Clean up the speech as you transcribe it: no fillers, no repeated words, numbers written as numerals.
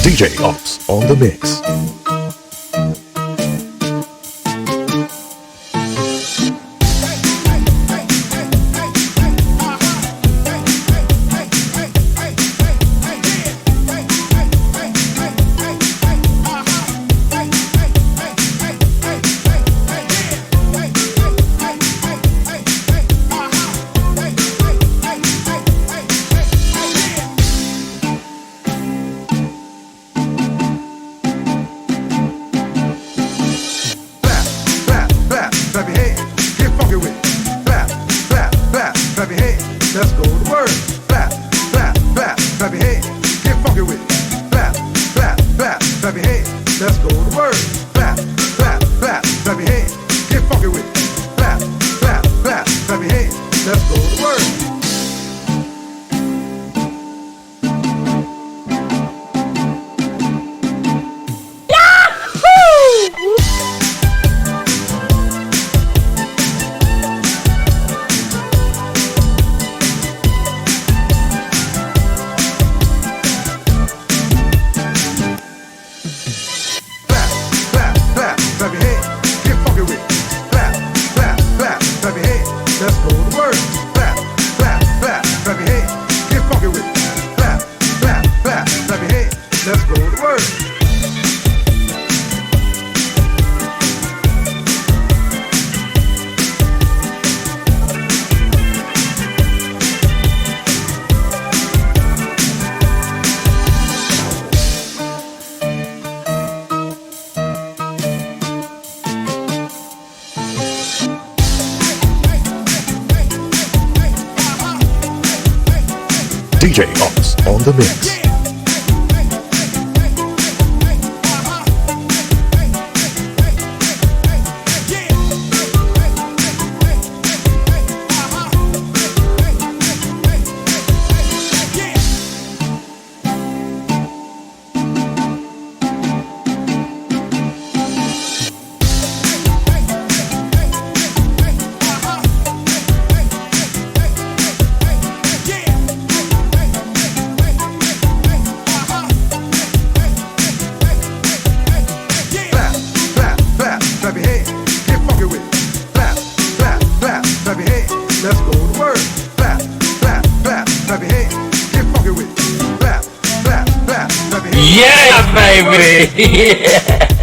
DJ Ops on the mix. Clap your hands, get funky with it. Clap your hands, let's go to work. Clap your hands, get funky with it. Clap your hands, let's go to work. Clap your hands, get funky with it. Clap your hands, let's go to work. Clap your hands, get funky with it. Clap your hands, let's go to work. Clap your hands, get funky with it. Clap your hands, let's go to work. DJ Ops on the mix. Clap your hands, get funky with it. Clap your hands, let's go to work. Clap your hands, get funky with it. Clap your hands. Yeah, baby! Yeah.